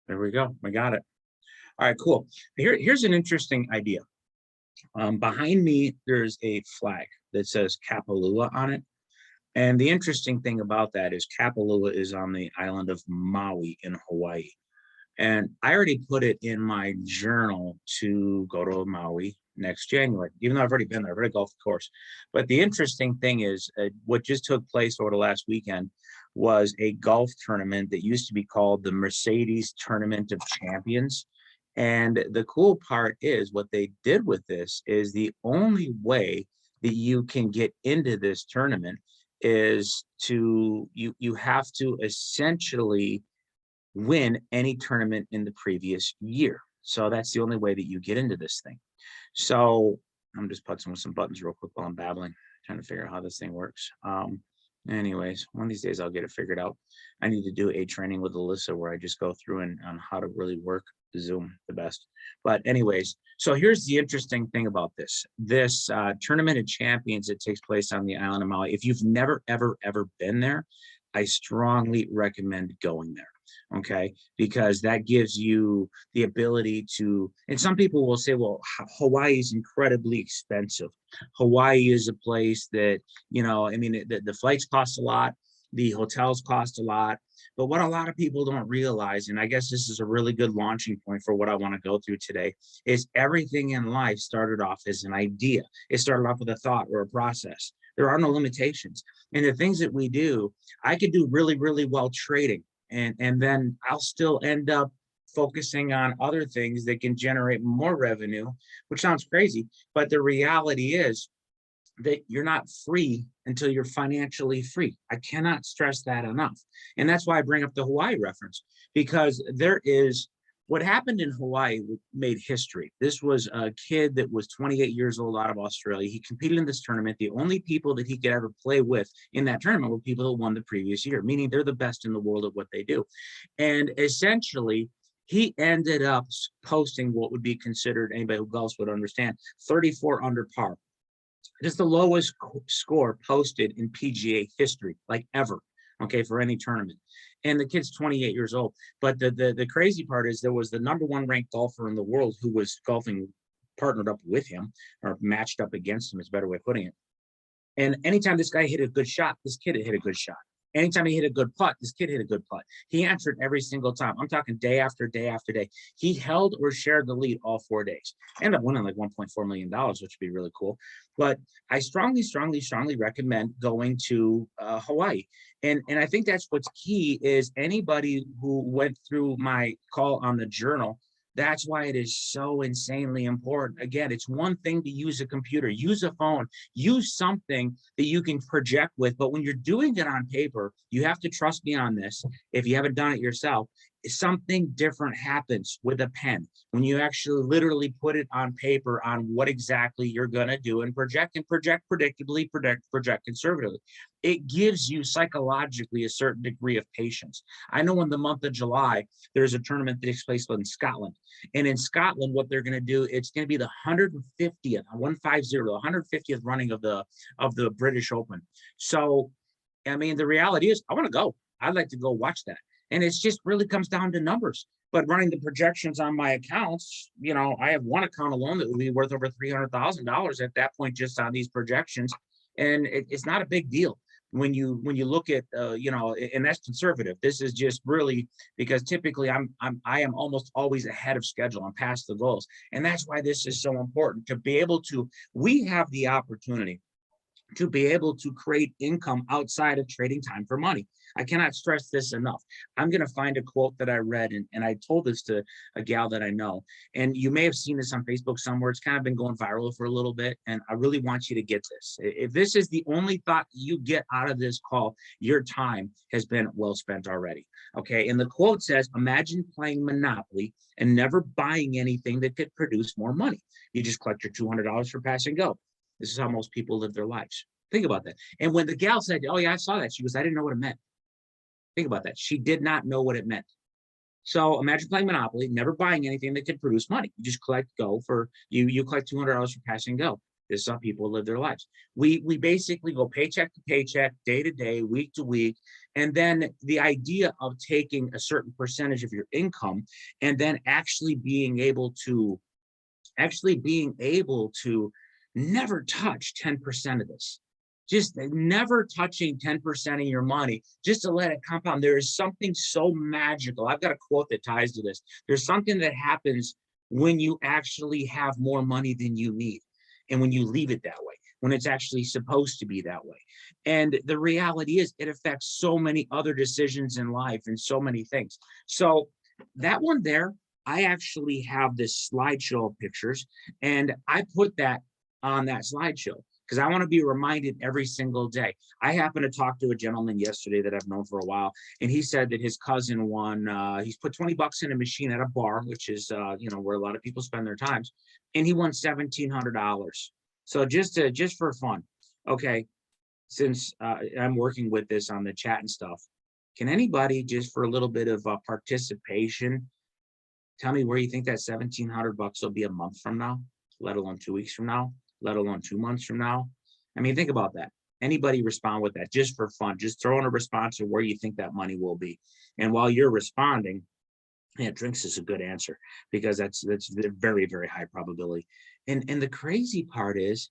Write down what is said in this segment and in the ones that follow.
There we go. We got it. All right, cool. Here's an interesting idea. Behind me, there's a flag that says Kapalua on it. And the interesting thing about that is Kapalua is on the island of Maui in Hawaii. And I already put it in my journal to go to Maui next January, even though I've already been there, I've already golfed the course. But the interesting thing is what just took place over the last weekend was a golf tournament that used to be called the Mercedes Tournament of Champions. And the cool part is what they did with this is the only way that you can get into this tournament is you have to essentially win any tournament in the previous year. So that's the only way that you get into this thing. So I'm just putzing with some buttons real quick while I'm babbling, trying to figure out how this thing works. Anyways, one of these days I'll get it figured out. I need to do a training with Alyssa where I just go through and on how to really work Zoom the best. But anyways, so here's the interesting thing about this tournament of champions that takes place on the island of Maui. If you've never ever been there, I strongly recommend going there. Okay, because that gives you the ability to, and some people will say, well, Hawaii is incredibly expensive. Hawaii is a place that, I mean, the flights cost a lot, the hotels cost a lot. But what a lot of people don't realize, and I guess this is a really good launching point for what I want to go through today, is everything in life started off as an idea. It started off with a thought or a process. There are no limitations. And the things that we do, I could do really well trading. And then I'll still end up focusing on other things that can generate more revenue, which sounds crazy. But the reality is that you're not free until you're financially free. I cannot stress that enough. And that's why I bring up the Hawaii reference, because what happened in Hawaii made history. This was a kid that was 28 years old out of Australia. He competed in this tournament. The only people that he could ever play with in that tournament were people that won the previous year, meaning they're the best in the world at what they do. And essentially, he ended up posting what would be considered, anybody who golfs would understand, 34 under par. It is the lowest score posted in PGA history, like ever, okay, for any tournament. And the kid's 28 years old. But the crazy part is there was the #1 ranked golfer in the world who was golfing partnered up with him or matched up against him is a better way of putting it. And anytime this guy hit a good shot, this kid hit a good shot. Anytime he hit a good putt, this kid hit a good putt. He answered every single time. I'm talking day after day after day. He held or shared the lead all 4 days. Ended up winning like $1.4 million, which would be really cool. But I strongly recommend going to Hawaii. And I think that's what's key is anybody who went through my call on the journal, that's why it is so insanely important. Again, it's one thing to use a computer, use a phone, use something that you can project with. But when you're doing it on paper, you have to trust me on this. If you haven't done it yourself, something different happens with a pen when you actually literally put it on paper on what exactly you're going to do and project predictably, project conservatively. It gives you psychologically a certain degree of patience. I know in the month of July, there's a tournament that takes place in Scotland. And in Scotland, what they're going to do, it's going to be the 150th, 150th running of the British Open. So, I mean, the reality is I want to go. I'd like to go watch that. And it's just really comes down to numbers. But running the projections on my accounts, I have one account alone that would be worth over $300,000 at that point just on these projections. And it's not a big deal when you look at and that's conservative. This is just really because typically I am almost always ahead of schedule. I'm past the goals. And that's why this is so important to be able to, we have the opportunity to be able to create income outside of trading time for money. I cannot stress this enough. I'm going to find a quote that I read, and I told this to a gal that I know, and you may have seen this on Facebook somewhere. It's kind of been going viral for a little bit, and I really want you to get this. If this is the only thought you get out of this call, your time has been well spent already, okay? And the quote says, imagine playing Monopoly and never buying anything that could produce more money. You just collect your $200 for pass and go. This is how most people live their lives. Think about that. And when the gal said, oh yeah, I saw that, she goes, I didn't know what it meant. Think about that. She did not know what it meant. So imagine playing Monopoly, never buying anything that could produce money. You just collect you collect $200 for pass and go. This is how people live their lives. We basically go paycheck to paycheck, day to day, week to week. And then the idea of taking a certain percentage of your income and then actually being able to never touch 10% of this. Just never touching 10% of your money, just to let it compound. There is something so magical. I've got a quote that ties to this. There's something that happens when you actually have more money than you need, and when you leave it that way, when it's actually supposed to be that way. And the reality is, it affects so many other decisions in life and so many things. So that one there, I actually have this slideshow of pictures, and I put that on that slideshow because I want to be reminded every single day. I happened to talk to a gentleman yesterday that I've known for a while, and he said that his cousin won, he's put 20 bucks in a machine at a bar, which is, where a lot of people spend their times, and he won $1,700. So just for fun. Okay, since I'm working with this on the chat and stuff, can anybody, just for a little bit of participation, tell me where you think that 1,700 bucks will be a month from now, let alone 2 weeks from now, let alone 2 months from now? I mean, think about that. Anybody respond with that just for fun? Just throw in a response of where you think that money will be. And while you're responding, yeah, drinks is a good answer, because that's very, very high probability. And the crazy part is,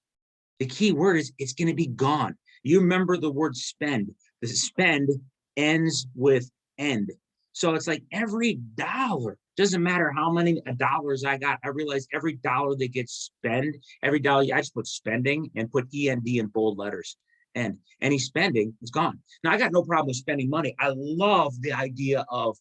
the key word is it's going to be gone. You remember the word spend. The spend ends with end. So it's like every dollar, doesn't matter how many dollars I got. I realize every dollar that gets spent, every dollar, I just put spending and put END in bold letters. And any spending is gone. Now, I got no problem with spending money. I love the idea of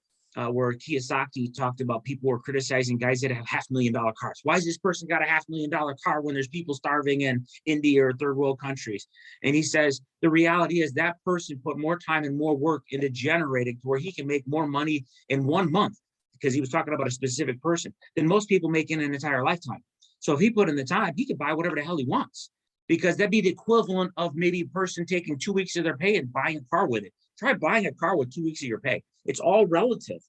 where Kiyosaki talked about people were criticizing guys that have $500,000 cars. Why has this person got a $500,000 car when there's people starving in India or third world countries? And he says, the reality is that person put more time and more work into generating to where he can make more money in 1 month, because he was talking about a specific person, than most people make in an entire lifetime. So if he put in the time, he could buy whatever the hell he wants, because that'd be the equivalent of maybe a person taking 2 weeks of their pay and buying a car with it. Try buying a car with 2 weeks of your pay. It's all relative.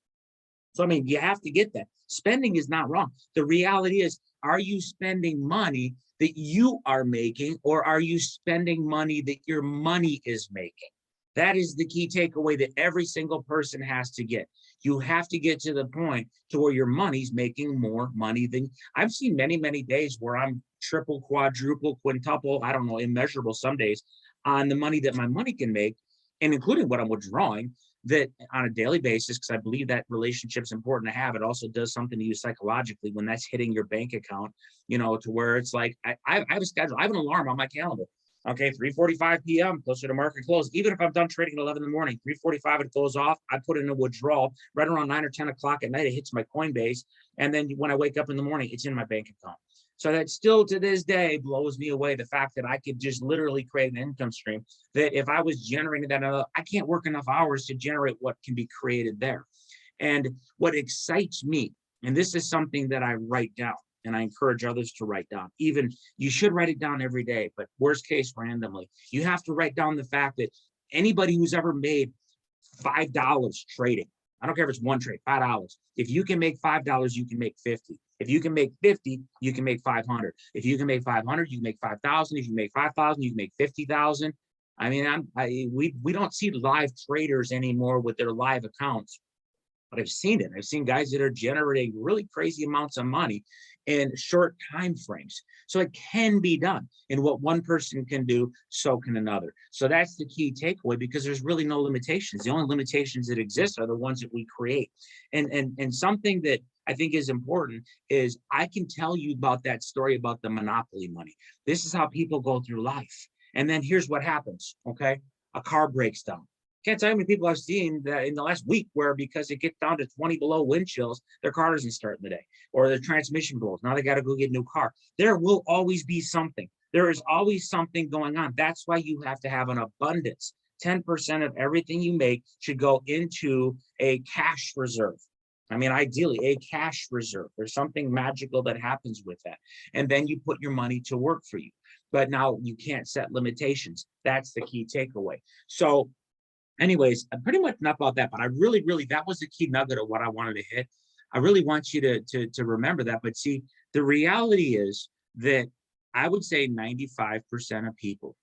So, I mean, you have to get that. Spending is not wrong. The reality is, are you spending money that you are making, or are you spending money that your money is making? That is the key takeaway that every single person has to get. You have to get to the point to where your money's making more money than, I've seen many, many days where I'm triple, quadruple, quintuple, I don't know, immeasurable some days on the money that my money can make, and including what I'm withdrawing, that on a daily basis, because I believe that relationship's important to have. It also does something to you psychologically when that's hitting your bank account, to where it's like, I have a schedule. I have an alarm on my calendar. Okay, 3:45 p.m., closer to market close. Even if I'm done trading at 11 in the morning, 3:45, it goes off. I put in a withdrawal right around 9 or 10 o'clock at night. It hits my Coinbase. And then when I wake up in the morning, it's in my bank account. So that still to this day blows me away, the fact that I could just literally create an income stream that if I was generating that, I can't work enough hours to generate what can be created there. And what excites me, and this is something that I write down, and I encourage others to write down. Even you should write it down every day, but worst case, randomly. You have to write down the fact that anybody who's ever made $5 trading, I don't care if it's one trade, $5. If you can make $5, you can make 50. If you can make 50, you can make 500. If you can make 500, you can make 5,000. If you make 5,000, you can make 50,000. I mean, we don't see live traders anymore with their live accounts, but I've seen it. I've seen guys that are generating really crazy amounts of money in short time frames. So it can be done. And what one person can do, so can another. So that's the key takeaway, because there's really no limitations. The only limitations that exist are the ones that we create. And something that I think is important is, I can tell you about that story about the monopoly money. This is how people go through life. And then here's what happens, okay? A car breaks down. Can't tell you how many people I've seen that in the last week where, because it gets down to 20 below wind chills, their car doesn't start in the day, or their transmission blows. Now they got to go get a new car. There will always be something. There is always something going on. That's why you have to have an abundance. 10% of everything you make should go into a cash reserve. I mean, ideally, a cash reserve. There's something magical that happens with that. And then you put your money to work for you. But now you can't set limitations. That's the key takeaway. So anyways, pretty much enough about that, but I really, that was the key nugget of what I wanted to hit. I really want you to remember that. But see, the reality is that I would say 95% of people,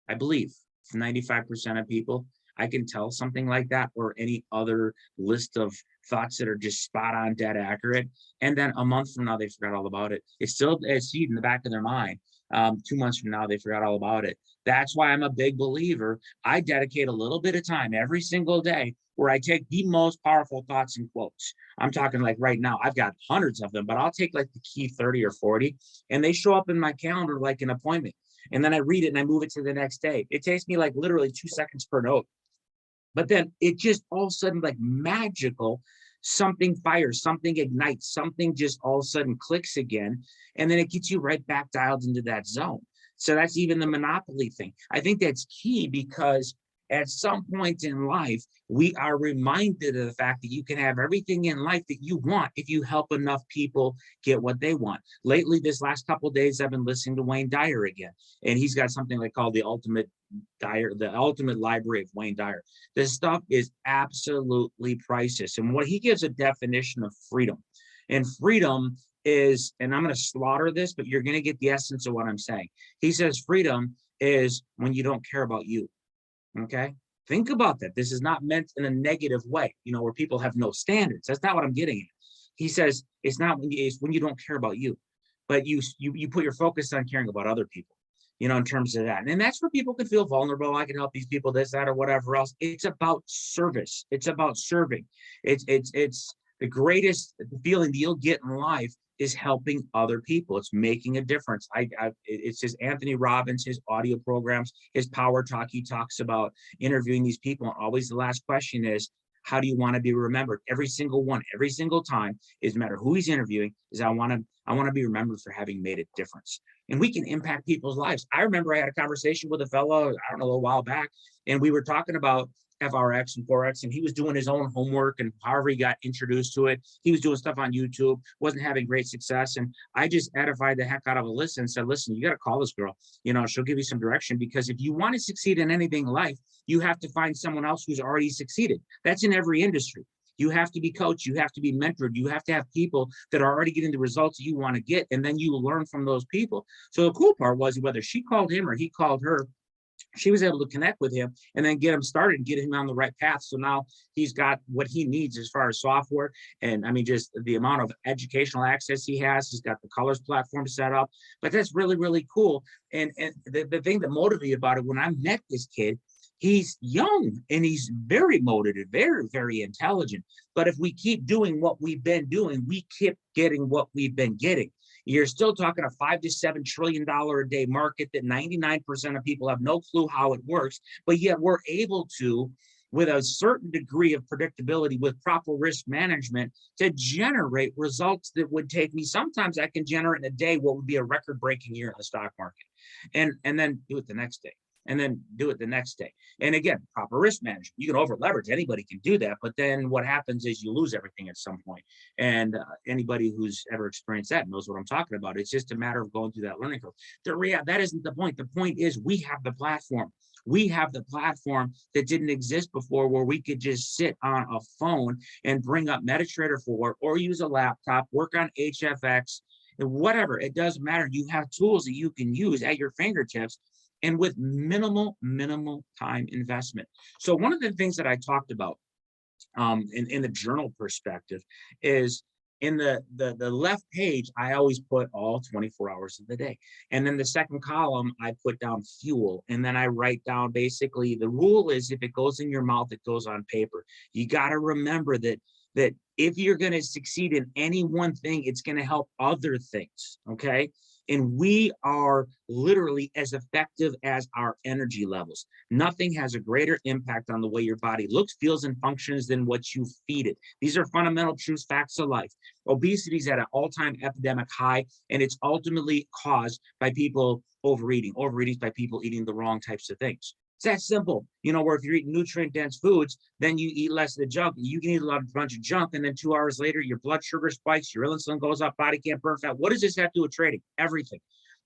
I believe 95% of people, I can tell something like that or any other list of thoughts that are just spot on, dead accurate. And then a month from now, they forgot all about it. It's still a seed in the back of their mind. 2 months from now, they forgot all about it. That's why I'm a big believer. I dedicate a little bit of time every single day where I take the most powerful thoughts and quotes. I'm talking like right now, I've got hundreds of them, but I'll take like the key 30 or 40, and they show up in my calendar like an appointment. And then I read it and I move it to the next day. It takes me like literally 2 seconds per note. But then it just all of a sudden, like magical, something fires, something ignites, something just all of a sudden clicks again. And then it gets you right back dialed into that zone. So that's even the monopoly thing. I think that's key because at some point in life, we are reminded of the fact that you can have everything in life that you want if you help enough people get what they want. Lately, this last couple of days, I've been listening to Wayne Dyer again, and he's got something like called the Ultimate Library of Wayne Dyer. This stuff is absolutely priceless. And what he gives a definition of freedom. And freedom is, and I'm going to slaughter this, but you're going to get the essence of what I'm saying. He says freedom is when you don't care about you. Okay. Think about that. This is not meant in a negative way, where people have no standards. That's not what I'm getting at. He says it's not it's when you don't care about you, but you put your focus on caring about other people, in terms of that. And that's where people can feel vulnerable. I can help these people, this, that, or whatever else. It's about service. It's about serving. It's the greatest feeling that you'll get in life is helping other people. It's making a difference. It's his Anthony Robbins, his audio programs, his Power Talk. He talks about interviewing these people. And always the last question is, how do you want to be remembered? Every single one, every single time, is no matter who he's interviewing, is I want to be remembered for having made a difference. And we can impact people's lives. I remember I had a conversation with a fellow, I don't know, a while back, and we were talking about FRX and Forex, and he was doing his own homework, and however he got introduced to it, he was doing stuff on YouTube, wasn't having great success. And I just edified the heck out of a list and said, listen, you got to call this girl, she'll give you some direction, because if you want to succeed in anything in life, you have to find someone else who's already succeeded. That's in every industry. You have to be coached, you have to be mentored, you have to have people that are already getting the results that you want to get, and then you learn from those people. So the cool part was, whether she called him or he called her, she was able to connect with him and then get him started and get him on the right path. So now he's got what he needs as far as software. And I mean, just the amount of educational access he has. He's got the Colors platform set up, but that's really, really cool. And the thing that motivated me about it, when I met this kid, he's young and he's very motivated, very, very intelligent. But if we keep doing what we've been doing, we keep getting what we've been getting. You're still talking a $5 to $7 trillion a day market that 99% of people have no clue how it works, but yet we're able to, with a certain degree of predictability, with proper risk management, to generate results that would take me, sometimes I can generate in a day what would be a record-breaking year in the stock market, and then do it the next day. And then do it the next day. And again, proper risk management. You can over leverage, anybody can do that, but then what happens is you lose everything at some point. And anybody who's ever experienced that knows what I'm talking about. It's just a matter of going through that learning curve. That isn't the point. The point is we have the platform. We have the platform that didn't exist before, where we could just sit on a phone and bring up MetaTrader 4 or use a laptop, work on HFX, and whatever. It doesn't matter. You have tools that you can use at your fingertips, and with minimal time investment. So one of the things that I talked about in the journal perspective is in the left page, I always put all 24 hours of the day. And then the second column, I put down fuel. And then I write down, basically, the rule is if it goes in your mouth, it goes on paper. You got to remember that if you're going to succeed in any one thing, it's going to help other things. Okay. And we are literally as effective as our energy levels. Nothing has a greater impact on the way your body looks, feels, and functions than what you feed it. These are fundamental truths, facts of life. Obesity is at an all-time epidemic high, and it's ultimately caused by people overeating. Overeating is by people eating the wrong types of things. It's that simple, where if you're eating nutrient-dense foods, then you eat less of the junk. You can eat a bunch of junk, and then 2 hours later, your blood sugar spikes, your insulin goes up, body can't burn fat. What does this have to do with trading? Everything.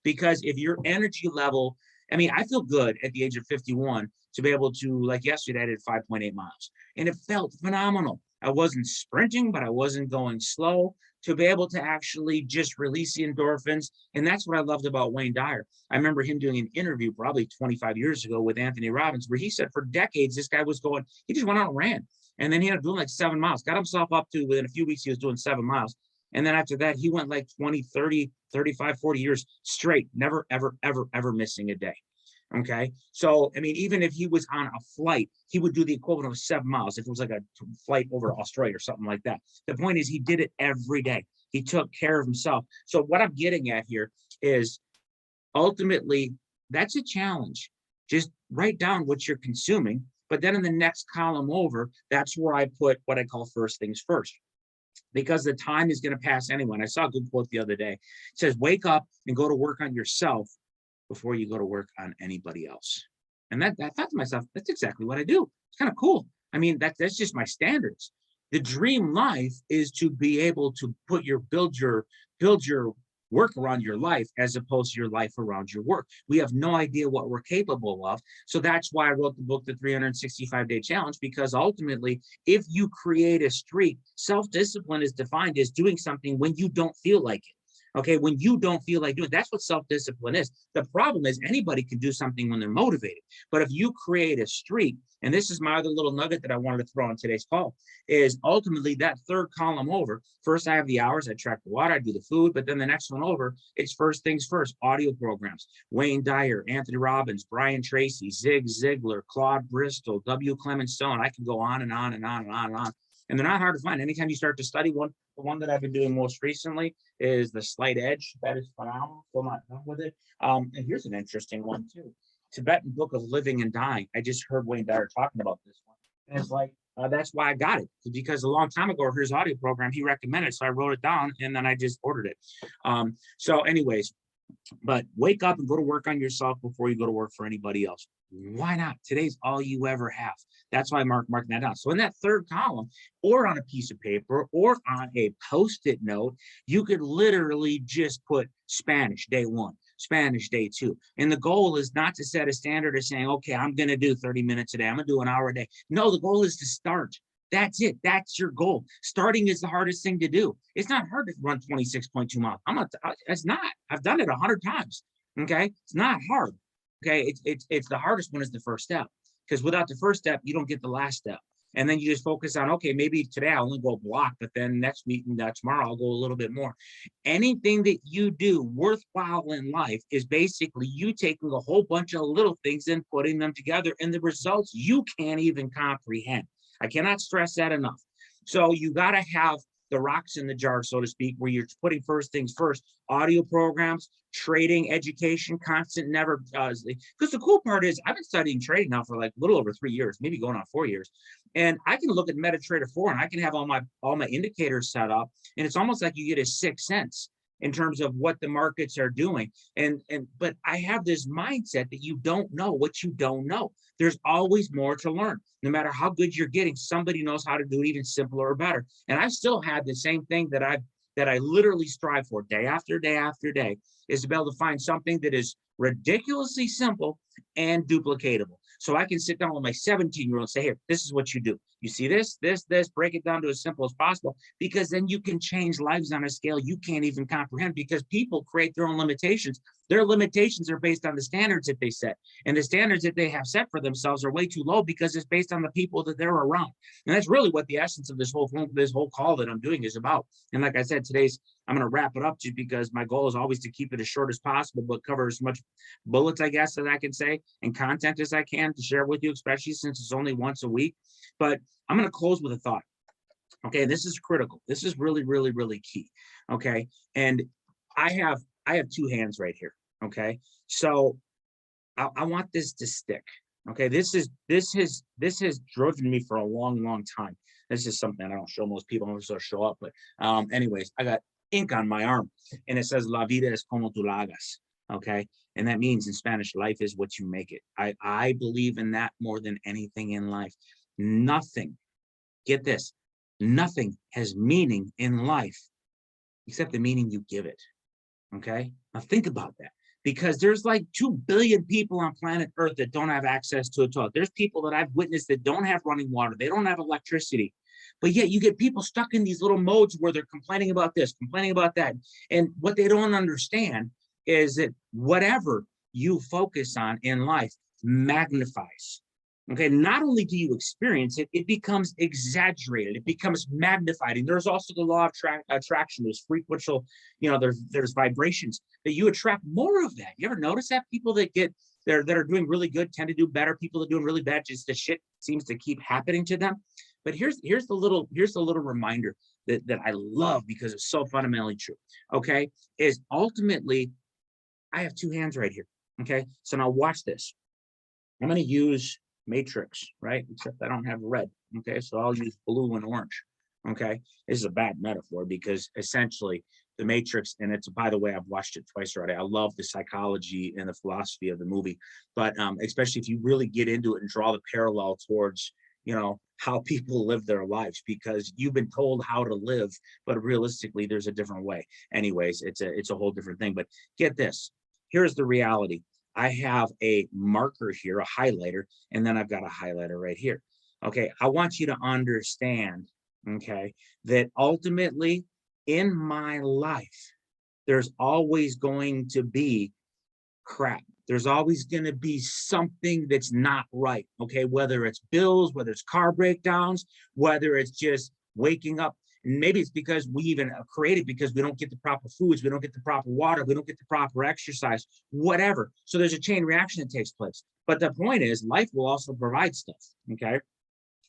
Because if your energy level, I feel good at the age of 51 to be able to, like yesterday, I did 5.8 miles, and it felt phenomenal. I wasn't sprinting, but I wasn't going slow, to be able to actually just release the endorphins. And that's what I loved about Wayne Dyer. I remember him doing an interview probably 25 years ago with Anthony Robbins, where he said for decades, this guy was going, he just went out and ran. And then he ended up doing like 7 miles, got himself up to within a few weeks, he was doing 7 miles. And then after that, he went like 20, 30, 35, 40 years straight, never, ever, ever, ever missing a day. Okay. So, I mean, even if he was on a flight, he would do the equivalent of 7 miles if it was like a flight over Australia or something like that. The point is, he did it every day. He took care of himself. So, what I'm getting at here is ultimately that's a challenge. Just write down what you're consuming. But then in the next column over, that's where I put what I call first things first, because the time is going to pass anyway. I saw a good quote the other day. It says, wake up and go to work on yourself before you go to work on anybody else. And that I thought to myself, that's exactly what I do. It's kind of cool. I mean, that's just my standards. The dream life is to be able to build your work around your life as opposed to your life around your work. We have no idea what we're capable of. So that's why I wrote the book, The 365-Day Challenge, because ultimately, if you create a streak, self-discipline is defined as doing something when you don't feel like it. Okay, when you don't feel like doing it, that's what self-discipline is. The problem is anybody can do something when they're motivated. But if you create a streak, and this is my other little nugget that I wanted to throw on today's call, is ultimately that third column over. First, I have the hours, I track the water, I do the food, but then the next one over, it's first things first, audio programs. Wayne Dyer, Anthony Robbins, Brian Tracy, Zig Ziglar, Claude Bristol, W. Clement Stone. I can go on and on and on and on and on. And they're not hard to find. Anytime you start to study one, the one that I've been doing most recently is The Slight Edge. That is phenomenal. Still not done with it. And here's an interesting one too. Tibetan Book of Living and Dying. I just heard Wayne Dyer talking about this one. And it's like, that's why I got it. Because a long time ago, I heard his audio program, he recommended it. So I wrote it down and then I just ordered it. So anyways, but wake up and go to work on yourself before you go to work for anybody else. Why not? Today's all you ever have. That's why I mark that down. So in that third column, or on a piece of paper, or on a Post-it note, you could literally just put Spanish day 1, Spanish day 2. And the goal is not to set a standard of saying, okay, I'm going to do 30 minutes a day. I'm going to do an hour a day. No, the goal is to start. That's it. That's your goal. Starting is the hardest thing to do. It's not hard to run 26.2 miles. It's not. I've done it 100 times. Okay. It's not hard. Okay. It's the hardest one is the first step, because without the first step, you don't get the last step. And then you just focus on, okay, maybe today I'll only go a block, but then next week and tomorrow I'll go a little bit more. Anything that you do worthwhile in life is basically you taking a whole bunch of little things and putting them together, and the results you can't even comprehend. I cannot stress that enough. So you got to have the rocks in the jar, so to speak, where you're putting first things first. Audio programs, trading, education, constant, never. Because the cool part is I've been studying trading now for like a little over 3 years, maybe going on 4 years. And I can look at MetaTrader 4 and I can have all my indicators set up. And it's almost like you get a sixth sense in terms of what the markets are doing. But I have this mindset that you don't know what you don't know. There's always more to learn. No matter how good you're getting, somebody knows how to do it even simpler or better. And I've still had the same thing that I literally strive for day after day after day, is to be able to find something that is ridiculously simple and duplicatable. So I can sit down with my 17-year-old and say, here, this is what you do. You see this, break it down to as simple as possible, because then you can change lives on a scale you can't even comprehend, because people create their own limitations. Their limitations are based on the standards that they set, and the standards that they have set for themselves are way too low because it's based on the people that they're around. And that's really what the essence of this whole call that I'm doing is about. And like I said, I'm going to wrap it up just because my goal is always to keep it as short as possible, but cover as much bullets, I guess, that I can say and content as I can to share with you, especially since it's only once a week. But I'm going to close with a thought. Okay, this is critical. This is really, really, really key. Okay, and I have 2 hands right here. Okay, so I want this to stick. Okay, this has driven me for a long, long time. This is something I don't show most people. I don't sort of show up, but anyways, I got ink on my arm, and it says "La vida es como tú la hagas." Okay, and that means in Spanish, life is what you make it. I believe in that more than anything in life. Nothing, get this, nothing has meaning in life except the meaning you give it. Okay, now think about that, because there's like 2 billion people on planet Earth that don't have access to a toilet. There's people that I've witnessed that don't have running water. They don't have electricity. But yet you get people stuck in these little modes where they're complaining about this, complaining about that. And what they don't understand is that whatever you focus on in life magnifies. Okay, not only do you experience it, it becomes exaggerated, it becomes magnified. And there's also the law of attraction. There's frequential, there's vibrations that you attract more of that. You ever notice that people that are doing really good tend to do better? People that are doing really bad, just the shit seems to keep happening to them. But here's the little reminder that I love because it's so fundamentally true. Okay, is ultimately I have two hands right here. Okay, so now watch this. I'm going to use matrix, right? Except I don't have red. Okay, so I'll use blue and orange. Okay, this is a bad metaphor because essentially the Matrix, and it's, by the way, I've watched it twice already. I love the psychology and the philosophy of the movie, but especially if you really get into it and draw the parallel towards how people live their lives, because you've been told how to live, but realistically there's a different way. Anyways, it's a whole different thing. But get this, here's the reality. I have a marker here, a highlighter, and then I've got a highlighter right here. Okay, I want you to understand, okay, that ultimately in my life, there's always going to be crap. There's always going to be something that's not right, okay, whether it's bills, whether it's car breakdowns, whether it's just waking up. And maybe it's because we even created because we don't get the proper foods, we don't get the proper water, we don't get the proper exercise, whatever. So there's a chain reaction that takes place. But the point is, life will also provide stuff, okay?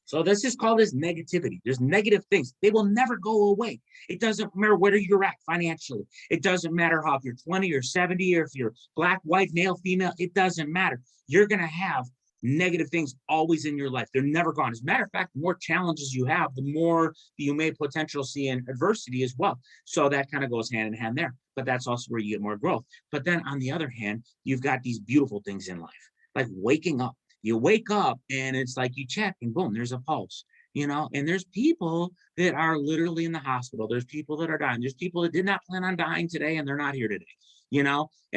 So let's just call this negativity. There's negative things. They will never go away. It doesn't matter where you're at financially. It doesn't matter if you're 20 or 70 or if you're black, white, male, female. It doesn't matter. You're going to have negative things always in your life. They're never gone. As a matter of fact, the more challenges you have, the more you may potentially see in adversity as well. So that kind of goes hand in hand there. But that's also where you get more growth. But then on the other hand, you've got these beautiful things in life, like waking up. You wake up and it's like you check and boom, there's a pulse, and there's people that are literally in the hospital. There's people that are dying. There's people that did not plan on dying today and they're not here today,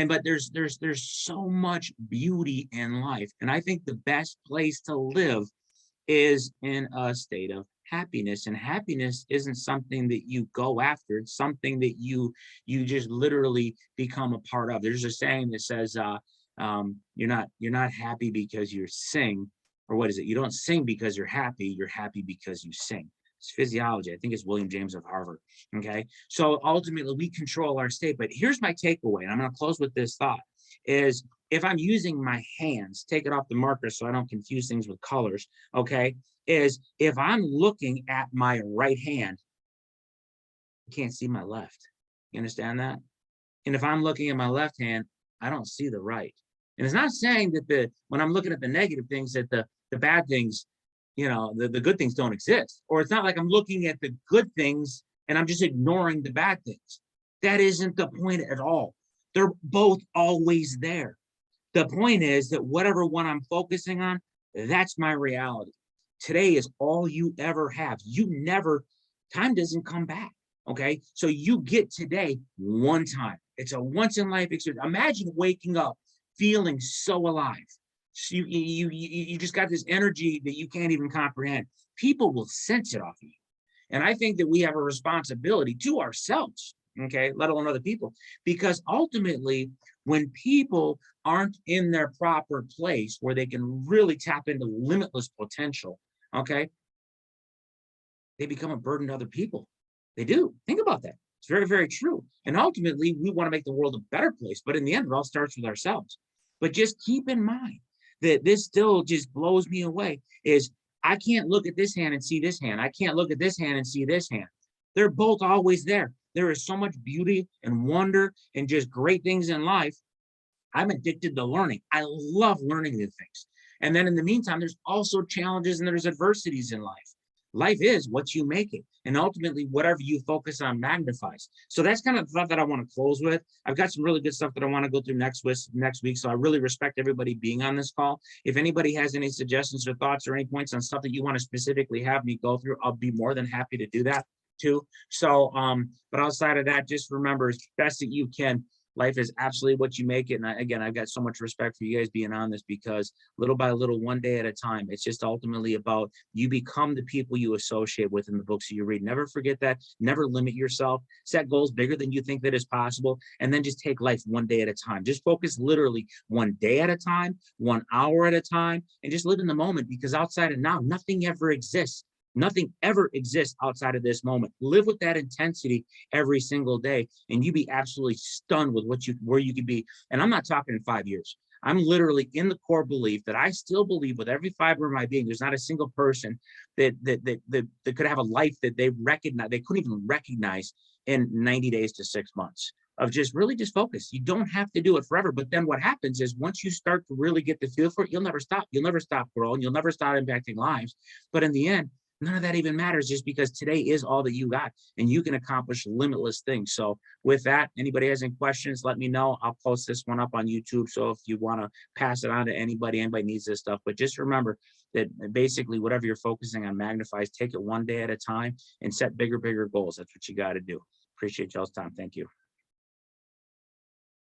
but there's so much beauty in life. And I think the best place to live is in a state of happiness. And happiness isn't something that you go after. It's something that you just literally become a part of. There's a saying that says, you're not happy because you sing, or what is it? You don't sing because you're happy because you sing. It's physiology. I think it's William James of Harvard. Okay. So ultimately we control our state, but here's my takeaway. And I'm going to close with this thought is if I'm using my hands, take it off the marker so I don't confuse things with colors. Okay. Is if I'm looking at my right hand, I can't see my left. You understand that? And if I'm looking at my left hand, I don't see the right. And it's not saying that when I'm looking at the negative things, that the bad things, the good things don't exist. Or it's not like I'm looking at the good things and I'm just ignoring the bad things. That isn't the point at all. They're both always there. The point is that whatever one I'm focusing on, that's my reality. Today is all you ever have. Time doesn't come back. Okay. So you get today one time. It's a once in life experience. Imagine waking up feeling so alive. So you just got this energy that you can't even comprehend. People will sense it off of you. And I think that we have a responsibility to ourselves, okay, let alone other people, because ultimately when people aren't in their proper place where they can really tap into limitless potential, okay, they become a burden to other people. They do. Think about that. It's very, very true. And ultimately, we want to make the world a better place. But in the end, it all starts with ourselves. But just keep in mind that this still just blows me away is I can't look at this hand and see this hand. I can't look at this hand and see this hand. They're both always there. There is so much beauty and wonder and just great things in life. I'm addicted to learning. I love learning new things. And then in the meantime, there's also challenges and there's adversities in life. Life is what you make it. And ultimately, whatever you focus on magnifies. So that's kind of the thought that I want to close with. I've got some really good stuff that I want to go through next week. So I really respect everybody being on this call. If anybody has any suggestions or thoughts or any points on stuff that you want to specifically have me go through, I'll be more than happy to do that too. So, but outside of that, just remember as best that you can, Life is absolutely what you make it. And again, I've got so much respect for you guys being on this, because little by little, one day at a time, it's just ultimately about you become the people you associate with in the books that you read. Never forget that. Never limit yourself. Set goals bigger than you think that is possible. And then just take life one day at a time. Just focus literally one day at a time, 1 hour at a time, and just live in the moment, because outside of now, nothing ever exists. Nothing ever exists outside of this moment. Live with that intensity every single day, and you be absolutely stunned with where you could be. And I'm not talking in 5 years. I'm literally in the core belief that I still believe with every fiber of my being, there's not a single person that could have a life that they couldn't even recognize in 90 days to 6 months of just really just focus. You don't have to do it forever. But then what happens is once you start to really get the feel for it, you'll never stop. You'll never stop growing. You'll never stop impacting lives. But in the end, none of that even matters, just because today is all that you got and you can accomplish limitless things. So with that, anybody has any questions, let me know. I'll post this one up on YouTube. So if you want to pass it on to anybody needs this stuff, but just remember that basically whatever you're focusing on magnifies, take it one day at a time and set bigger goals. That's what you got to do. Appreciate y'all's time. Thank you.